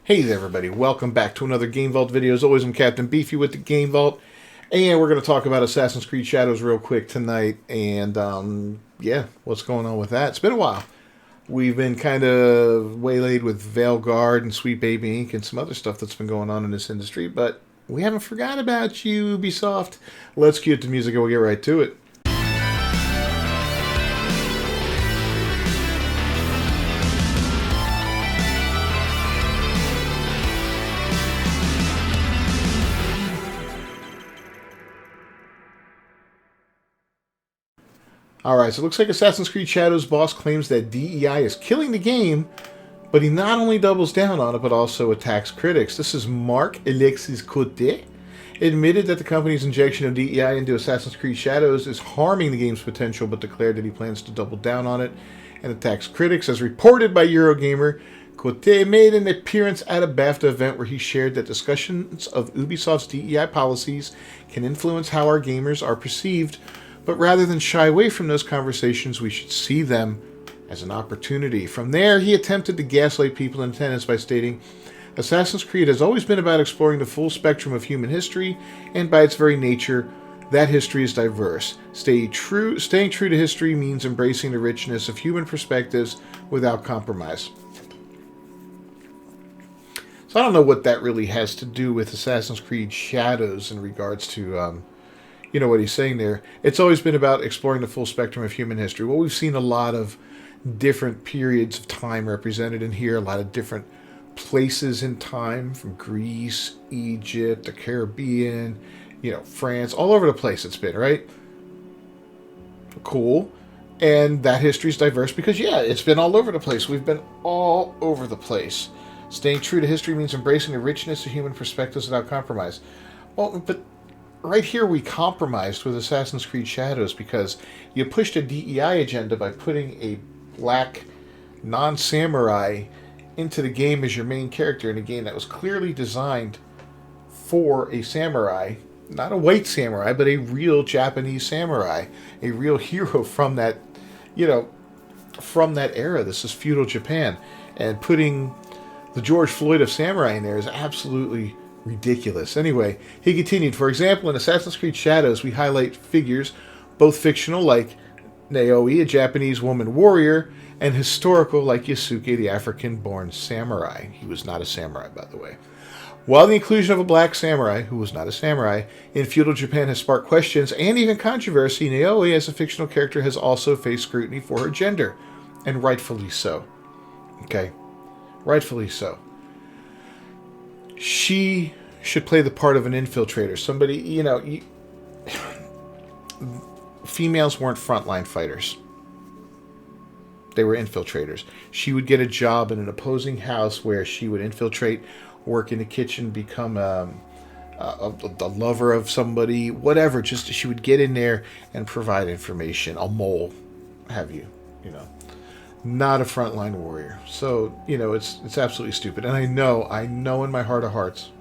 Hey there everybody, welcome back to another Game Vault video. As always, I'm Captain Beefy with the Game Vault, and we're going to talk about Assassin's Creed Shadows real quick tonight, and yeah, what's going on with that? It's been a while. We've been kind of waylaid with Veilguard and Sweet Baby Inc. and some other stuff that's been going on in this industry, but we haven't forgot about you, Ubisoft. Let's cue the music and we'll get right to it. Alright, so it looks like Assassin's Creed Shadows boss claims that DEI is killing the game, but he not only doubles down on it, but also attacks critics. This is Mark Alexis Cote, admitted that the company's injection of DEI into Assassin's Creed Shadows is harming the game's potential, but declared that he plans to double down on it and attacks critics. As reported by Eurogamer, Cote made an appearance at a BAFTA event where he shared that discussions of Ubisoft's DEI policies can influence how our gamers are perceived, but rather than shy away from those conversations, we should see them as an opportunity. From there, he attempted to gaslight people in attendance by stating, Assassin's Creed has always been about exploring the full spectrum of human history, and by its very nature, that history is diverse. Staying true to history means embracing the richness of human perspectives without compromise. So I don't know what that really has to do with Assassin's Creed Shadows in regards to what he's saying there. It's always been about exploring the full spectrum of human history. Well, we've seen a lot of different periods of time represented in here, a lot of different places in time, from Greece, Egypt, the Caribbean, France, all over the place it's been, right? Cool. And that history is diverse because, it's been all over the place. We've been all over the place. Staying true to history means embracing the richness of human perspectives without compromise. Well, but right here we compromised with Assassin's Creed Shadows because you pushed a DEI agenda by putting a black non-samurai into the game as your main character in a game that was clearly designed for a samurai, not a white samurai, but a real Japanese samurai, a real hero from that, from that era. This is feudal Japan, and putting the George Floyd of samurai in there is absolutely ridiculous. Anyway, he continued, for example, in Assassin's Creed Shadows, we highlight figures, both fictional, like Naoi, a Japanese woman warrior, and historical, like Yasuke, the African-born samurai. He was not a samurai, by the way. While the inclusion of a black samurai, who was not a samurai, in feudal Japan has sparked questions and even controversy, Naoi, as a fictional character, has also faced scrutiny for her gender, and rightfully so. Okay? Rightfully so. She should play the part of an infiltrator. Somebody, females weren't frontline fighters. They were infiltrators. She would get a job in an opposing house where she would infiltrate, work in the kitchen, become a lover of somebody, whatever. Just she would get in there and provide information, a mole, have you, Not a frontline warrior. So, it's absolutely stupid. And I know in my heart of hearts,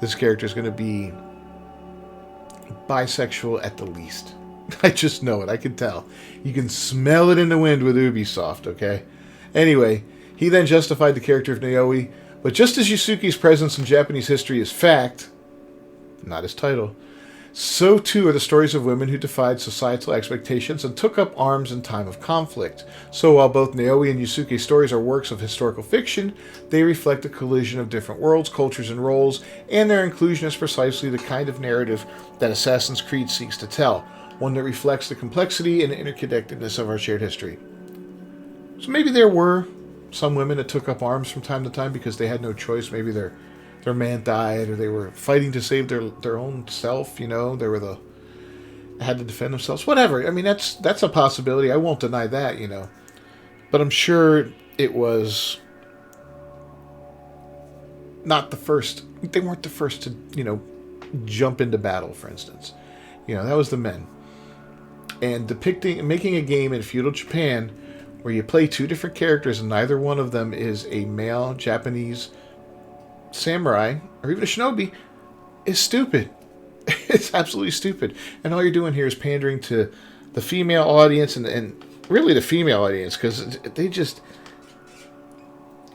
this character is going to be bisexual at the least. I just know it. I can tell. You can smell it in the wind with Ubisoft, okay? Anyway, he then justified the character of Naoi, but just as Yasuke's presence in Japanese history is fact, not his title, so too are the stories of women who defied societal expectations and took up arms in time of conflict. So while both Naoi and Yasuke's stories are works of historical fiction, they reflect a collision of different worlds, cultures, and roles, and their inclusion is precisely the kind of narrative that Assassin's Creed seeks to tell, one that reflects the complexity and interconnectedness of our shared history. So maybe there were some women that took up arms from time to time because they had no choice. Maybe their man died, or they were fighting to save their own self, they had to defend themselves, whatever. I mean, that's a possibility. I won't deny that, but I'm sure it was not the first. They weren't the first to jump into battle, for instance. That was the men. And making a game in feudal Japan where you play two different characters and neither one of them is a male Japanese samurai or even a shinobi is stupid. It's absolutely stupid. And all you're doing here is pandering to the female audience and really the female audience, because they just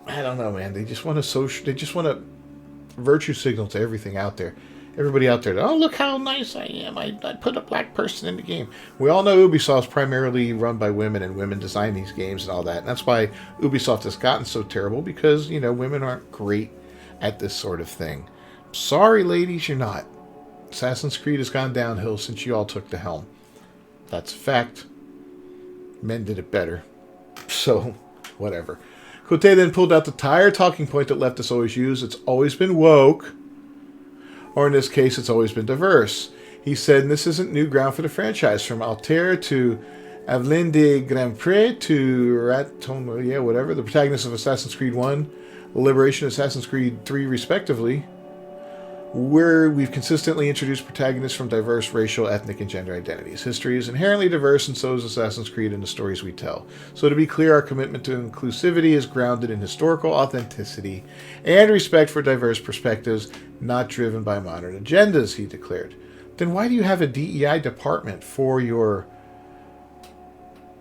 I don't know, man. They just want to They just want to virtue signal to everything out there. Everybody out there, oh, look how nice I am. I put a black person in the game. We all know Ubisoft's primarily run by women, and women design these games and all that. And that's why Ubisoft has gotten so terrible, because, women aren't great at this sort of thing. Sorry, ladies, you're not. Assassin's Creed has gone downhill since you all took the helm. That's a fact. Men did it better. So, whatever. Cote then pulled out the entire talking point that leftists always use. It's always been woke. Or in this case, it's always been diverse. He said, this isn't new ground for the franchise. From Altair to Aveline de Grandpré to Raton, whatever, the protagonists of Assassin's Creed 1, Liberation, Assassin's Creed 3, respectively, where we've consistently introduced protagonists from diverse racial, ethnic, and gender identities. History is inherently diverse, and so is Assassin's Creed in the stories we tell. So to be clear, our commitment to inclusivity is grounded in historical authenticity and respect for diverse perspectives, not driven by modern agendas, he declared. Then why do you have a DEI department for your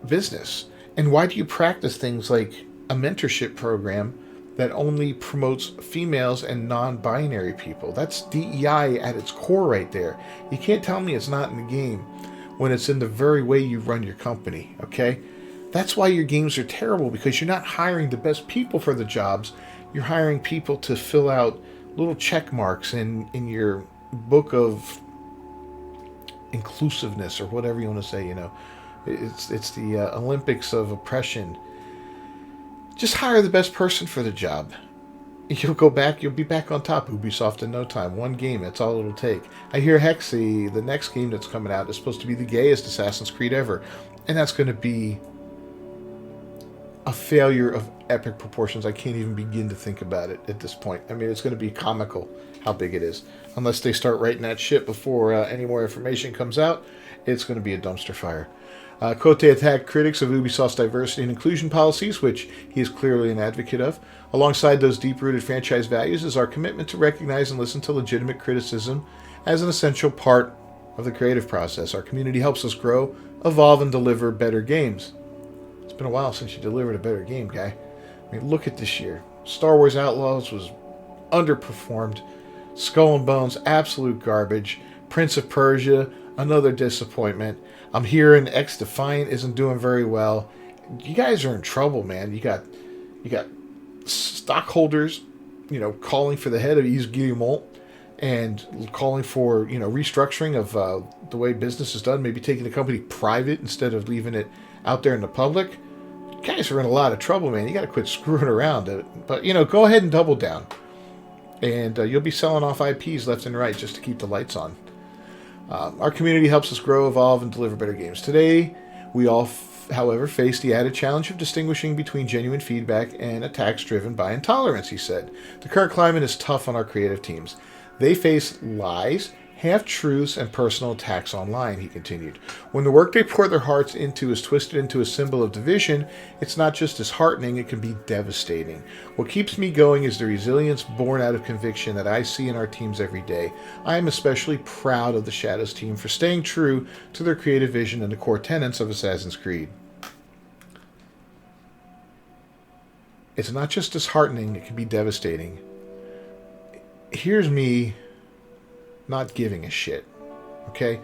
business? And why do you practice things like a mentorship program that only promotes females and non-binary people? That's DEI at its core right there. You can't tell me it's not in the game when it's in the very way you run your company, okay? That's why your games are terrible, because you're not hiring the best people for the jobs. You're hiring people to fill out little check marks in your book of inclusiveness, or whatever you want to say, It's the Olympics of oppression. Just hire the best person for the job. You'll be back on top, Ubisoft, in no time. One game, that's all it'll take. I hear Hexy, the next game that's coming out, is supposed to be the gayest Assassin's Creed ever. And that's going to be a failure of epic proportions. I can't even begin to think about it at this point. I mean, it's going to be comical how big it is. Unless they start writing that shit before any more information comes out, it's going to be a dumpster fire. Cote attacked critics of Ubisoft's diversity and inclusion policies, which he is clearly an advocate of. Alongside those deep-rooted franchise values is our commitment to recognize and listen to legitimate criticism as an essential part of the creative process. Our community helps us grow, evolve, and deliver better games. It's been a while since you delivered a better game, guy. I mean, look at this year. Star Wars Outlaws was underperformed. Skull and Bones, absolute garbage. Prince of Persia, another disappointment. I'm hearing X Defiant isn't doing very well. You guys are in trouble, man. You got stockholders, calling for the head of Yves Guillemot and calling for, restructuring of the way business is done, maybe taking the company private instead of leaving it out there in the public. You guys are in a lot of trouble, man. You got to quit screwing around. But, go ahead and double down. And you'll be selling off IPs left and right just to keep the lights on. Our community helps us grow, evolve, and deliver better games. Today, we all, however, face the added challenge of distinguishing between genuine feedback and attacks driven by intolerance, he said. The current climate is tough on our creative teams. They face lies, half-truths, and personal attacks online, he continued. When the work they pour their hearts into is twisted into a symbol of division, it's not just disheartening, it can be devastating. What keeps me going is the resilience born out of conviction that I see in our teams every day. I am especially proud of the Shadows team for staying true to their creative vision and the core tenets of Assassin's Creed. It's not just disheartening, it can be devastating. Here's me not giving a shit, okay?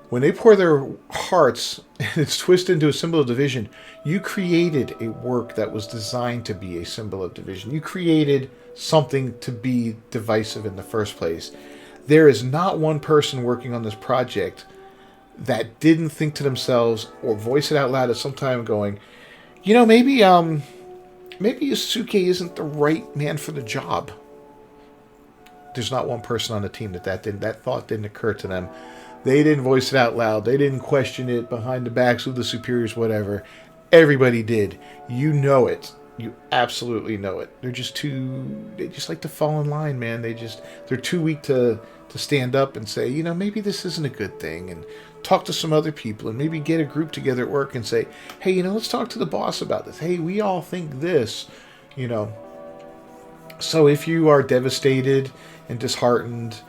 When they pour their hearts and it's twisted into a symbol of division, you created a work that was designed to be a symbol of division. You created something to be divisive in the first place. There is not one person working on this project that didn't think to themselves or voice it out loud at some time going, maybe Yusuke isn't the right man for the job. There's not one person on the team that thought didn't occur to them. They didn't voice it out loud. They didn't question it behind the backs of the superiors, whatever. Everybody did. You know it. You absolutely know it. They just like to fall in line, man. They're too weak to stand up and say, maybe this isn't a good thing, and talk to some other people and maybe get a group together at work and say, hey, let's talk to the boss about this. Hey, we all think this, So if you are devastated and disheartened,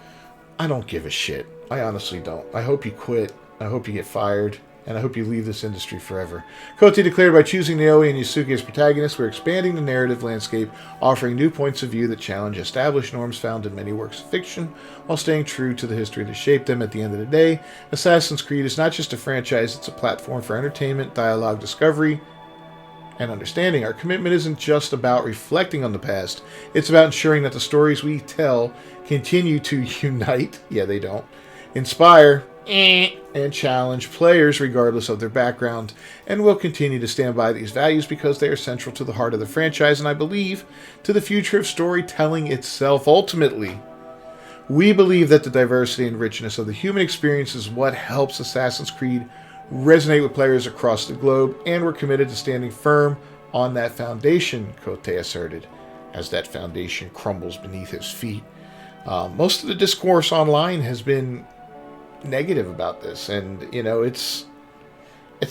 I don't give a shit. I honestly don't. I hope you quit. I hope you get fired. and I hope you leave this industry forever. Kote declared, by choosing Naoi and Yusuke as protagonists, we're expanding the narrative landscape, offering new points of view that challenge established norms found in many works of fiction, while staying true to the history that shaped them. At the end of the day, Assassin's Creed is not just a franchise, it's a platform for entertainment, dialogue, discovery, and understanding. Our commitment isn't just about reflecting on the past, it's about ensuring that the stories we tell continue to unite, yeah, they don't, inspire, and challenge players regardless of their background, and will continue to stand by these values because they are central to the heart of the franchise, and I believe to the future of storytelling itself. Ultimately, we believe that the diversity and richness of the human experience is what helps Assassin's Creed resonate with players across the globe, and we're committed to standing firm on that foundation, Kote asserted, as that foundation crumbles beneath his feet. Most of the discourse online has been negative about this, and it's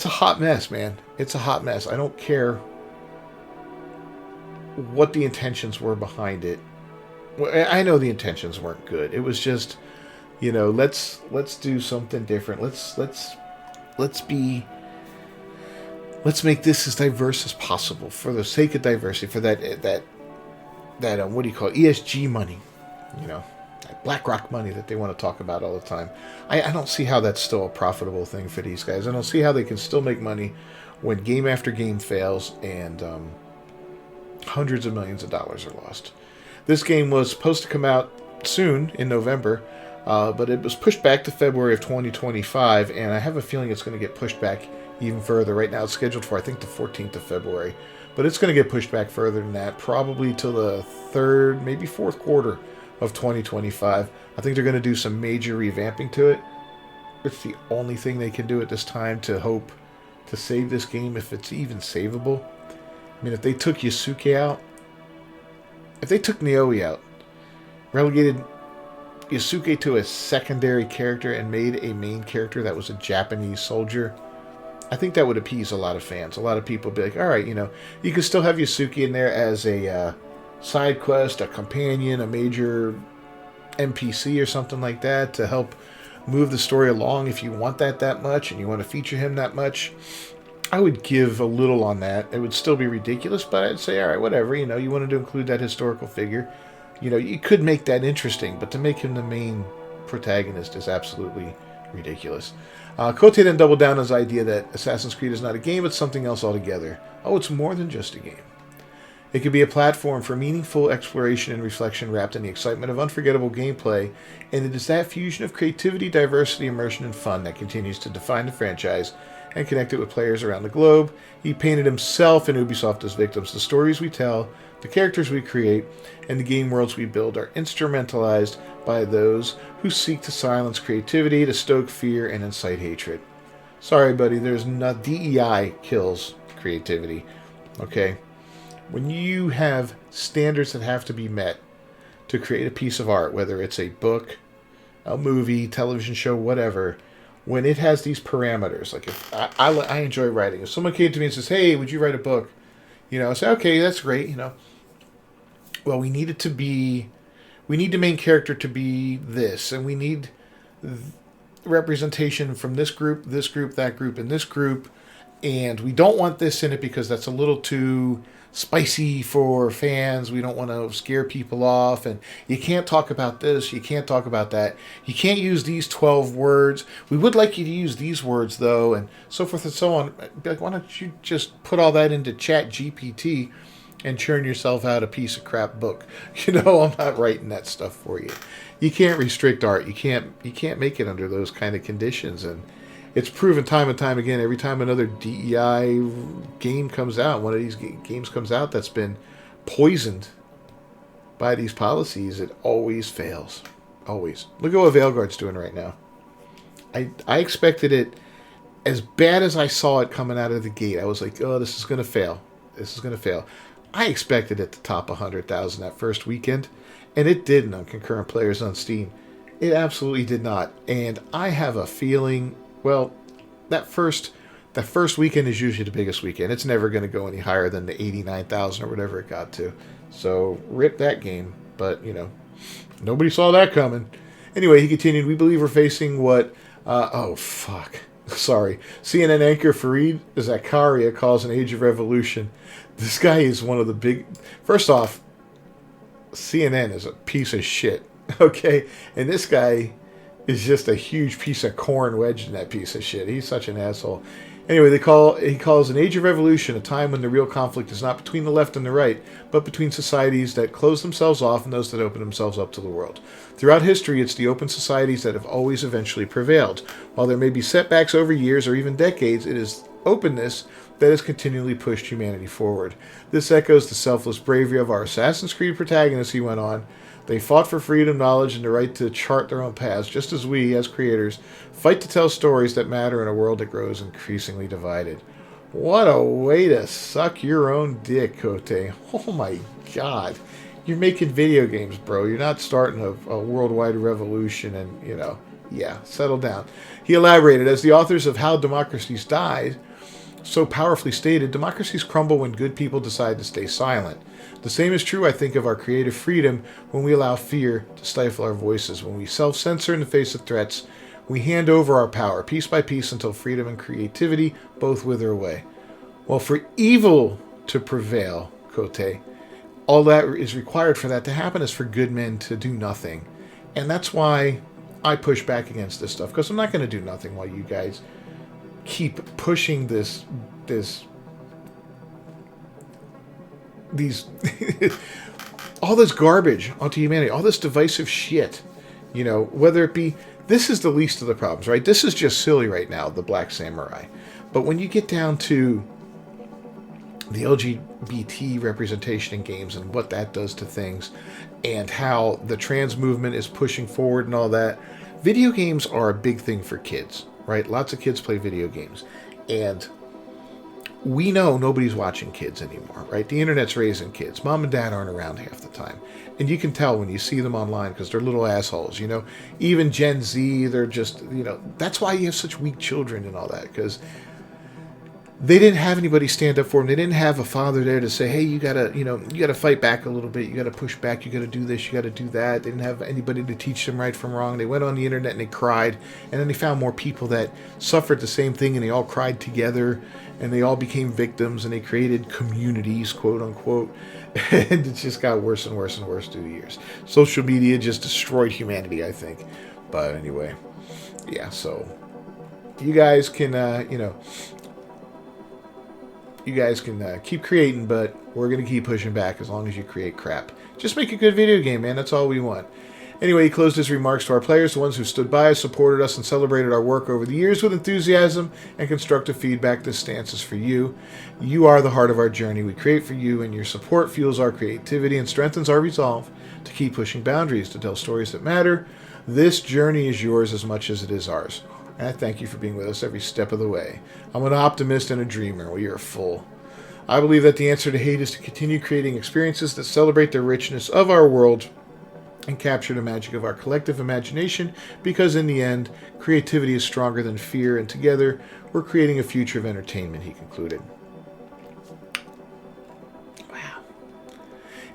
a hot mess, man. It's a hot mess. I don't care what the intentions were behind it. Well, I know the intentions weren't good. It was just, let's do something different. Let's make this as diverse as possible for the sake of diversity, for that what do you call it? ESG money, that BlackRock money that they want to talk about all the time. I don't see how that's still a profitable thing for these guys. I don't see how they can still make money when game after game fails and hundreds of millions of dollars are lost. This game was supposed to come out soon in November, but it was pushed back to February of 2025, and I have a feeling it's going to get pushed back even further. Right now it's scheduled for, I think, the 14th of February, but it's going to get pushed back further than that, probably till the third, maybe fourth quarter of 2025. I think they're going to do some major revamping to it. It's the only thing they can do at this time to hope to save this game, if it's even savable. I mean, if they took Yusuke out, if they took Naoi out, relegated Yusuke to a secondary character and made a main character that was a Japanese soldier, I think that would appease a lot of fans. A lot of people would be like, all right, you can still have Yusuke in there as a side quest, a companion, a major NPC or something like that to help move the story along if you want that much and you want to feature him that much. I would give a little on that. It would still be ridiculous, but I'd say, all right, whatever. You wanted to include that historical figure. You could make that interesting, but to make him the main protagonist is absolutely ridiculous. Kote then doubled down on his idea that Assassin's Creed is not a game, but something else altogether. Oh, it's more than just a game. It could be a platform for meaningful exploration and reflection wrapped in the excitement of unforgettable gameplay, and it is that fusion of creativity, diversity, immersion, and fun that continues to define the franchise and connect it with players around the globe. He painted himself and Ubisoft as victims. The stories we tell, the characters we create, and the game worlds we build are instrumentalized by those who seek to silence creativity, to stoke fear, and incite hatred. Sorry, buddy, there's not. DEI kills creativity. Okay? When you have standards that have to be met to create a piece of art, whether it's a book, a movie, television show, whatever, when it has these parameters, like if I enjoy writing. If someone came to me and says, hey, would you write a book? I say, okay, that's great, Well, we need the main character to be this, and we need representation from this group, that group, and this group, and we don't want this in it because that's a little too spicy for fans. We don't want to scare people off, and you can't talk about this, you can't talk about that, you can't use these 12 words. We would like you to use these words, though, and so forth and so on. Be like, why don't you just put all that into Chat GPT and churn yourself out a piece of crap book? I'm not writing that stuff for you. You can't restrict art. You can't make it under those kind of conditions, and it's proven time and time again. Every time another DEI game comes out, one of these games comes out that's been poisoned by these policies, it always fails. Always. Look at what Veilguard's doing right now. I expected it as bad as I saw it coming out of the gate. I was like, oh, this is going to fail. This is going to fail. I expected it to top 100,000 that first weekend, and it didn't on concurrent players on Steam. It absolutely did not. And I have a feeling, well, that first weekend is usually the biggest weekend. It's never going to go any higher than the 89,000 or whatever it got to. So rip that game. But, nobody saw that coming. Anyway, he continued, we believe we're facing what... oh, fuck. Sorry. CNN anchor Fareed Zakaria calls an age of revolution. This guy is one of the big. First off, CNN is a piece of shit. Okay? And this guy is just a huge piece of corn wedged in that piece of shit. He's such an asshole. Anyway, he calls an age of revolution a time when the real conflict is not between the left and the right, but between societies that close themselves off and those that open themselves up to the world. Throughout history, it's the open societies that have always eventually prevailed. While there may be setbacks over years or even decades, it is openness that has continually pushed humanity forward. This echoes the selfless bravery of our Assassin's Creed protagonists, he went on. They fought for freedom, knowledge, and the right to chart their own paths, just as we, as creators, fight to tell stories that matter in a world that grows increasingly divided. What a way to suck your own dick, Kote. Oh my god. You're making video games, bro. You're not starting a worldwide revolution and, yeah, settle down. He elaborated, as the authors of How Democracies Died so powerfully stated, democracies crumble when good people decide to stay silent. The same is true, I think, of our creative freedom when we allow fear to stifle our voices. When we self-censor in the face of threats, we hand over our power, piece by piece, until freedom and creativity both wither away. Well, for evil to prevail, Kote, all that is required for that to happen is for good men to do nothing. And that's why I push back against this stuff, because I'm not going to do nothing while you guys keep pushing these all this garbage onto humanity, all this divisive shit, whether it be, this is the least of the problems, right? This is just silly right now, the Black Samurai. But when you get down to the LGBT representation in games and what that does to things, and how the trans movement is pushing forward and all that, video games are a big thing for kids, right? Lots of kids play video games. And we know nobody's watching kids anymore, right? The internet's raising kids. Mom and dad aren't around half the time. And you can tell when you see them online because they're little assholes, Even Gen Z, they're just, that's why you have such weak children and all that, because they didn't have anybody stand up for them. They didn't have a father there to say, hey, you gotta fight back a little bit. You gotta push back. You gotta do this. You gotta do that. They didn't have anybody to teach them right from wrong. They went on the internet and they cried. And then they found more people that suffered the same thing and they all cried together and they all became victims and they created communities, quote unquote. And it just got worse and worse and worse through the years. Social media just destroyed humanity, I think. But anyway, yeah, so you guys can, you guys can keep creating, but we're going to keep pushing back as long as you create crap. Just make a good video game, man. That's all we want. Anyway, he closed his remarks to our players, the ones who stood by us, supported us, and celebrated our work over the years with enthusiasm and constructive feedback. This stance is for you. You are the heart of our journey. We create for you, and your support fuels our creativity and strengthens our resolve to keep pushing boundaries, to tell stories that matter. This journey is yours as much as it is ours. And I thank you for being with us every step of the way. I'm an optimist and a dreamer. Well, you're a fool. I believe that the answer to hate is to continue creating experiences that celebrate the richness of our world and capture the magic of our collective imagination, because in the end, creativity is stronger than fear, and together, we're creating a future of entertainment, he concluded.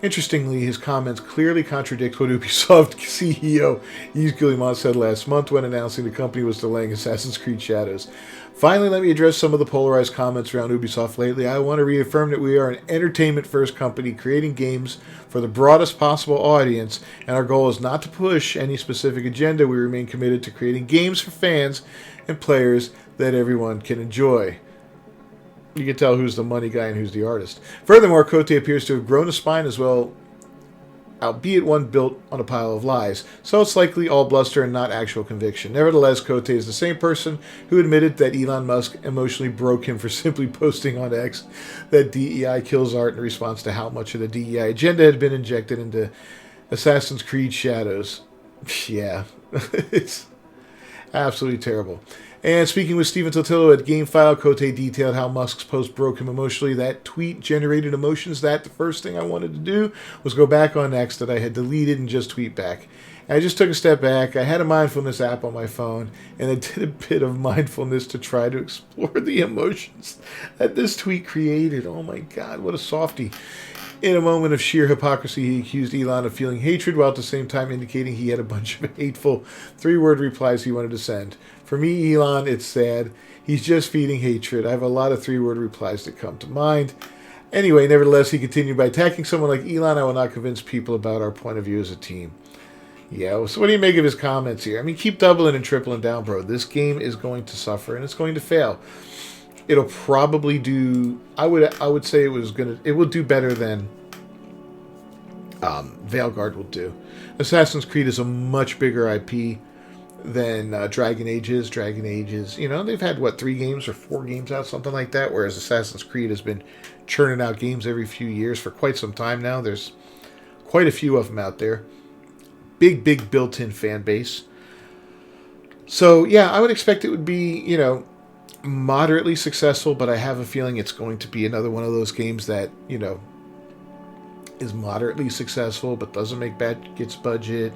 Interestingly, his comments clearly contradict what Ubisoft CEO Yves Guillemot said last month when announcing the company was delaying Assassin's Creed Shadows. Finally, let me address some of the polarized comments around Ubisoft lately. I want to reaffirm that we are an entertainment-first company creating games for the broadest possible audience, and our goal is not to push any specific agenda. We remain committed to creating games for fans and players that everyone can enjoy. You can tell who's the money guy and who's the artist. Furthermore, Cote appears to have grown a spine as well, albeit one built on a pile of lies, so it's likely all bluster and not actual conviction. Nevertheless, Cote is the same person who admitted that Elon Musk emotionally broke him for simply posting on X that DEI kills art in response to how much of the DEI agenda had been injected into Assassin's Creed Shadows. Yeah, it's absolutely terrible. And speaking with Stephen Totillo at GameFile, Cote detailed how Musk's post broke him emotionally. That tweet generated emotions that the first thing I wanted to do was go back on X that I had deleted and just tweet back. I just took a step back. I had a mindfulness app on my phone, and I did a bit of mindfulness to try to explore the emotions that this tweet created. Oh my God, what a softie. In a moment of sheer hypocrisy, he accused Elon of feeling hatred while at the same time indicating he had a bunch of hateful 3-word replies he wanted to send. For me, Elon, it's sad. He's just feeding hatred. I have a lot of 3-word replies that come to mind. Anyway, nevertheless, he continued by attacking someone like Elon. I will not convince people about our point of view as a team. Yeah, so what do you make of his comments here? I mean, keep doubling and tripling down, bro. This game is going to suffer and it's going to fail. It'll probably do. I would say it will do better than Veilguard will do. Assassin's Creed is a much bigger IP than Dragon Age is. Dragon Age is, they've had 3 games or 4 games out, something like that. Whereas Assassin's Creed has been churning out games every few years for quite some time now. There's quite a few of them out there. Big built-in fan base. So yeah, I would expect it would be, moderately successful, but I have a feeling it's going to be another one of those games that, is moderately successful but doesn't make gets budget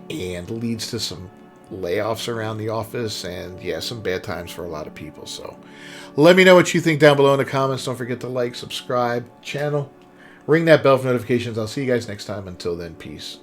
and leads to some layoffs around the office and some bad times for a lot of people. So let me know what you think down below in the comments. Don't forget to like, subscribe, channel, ring that bell for notifications. I'll see you guys next time. Until then, peace.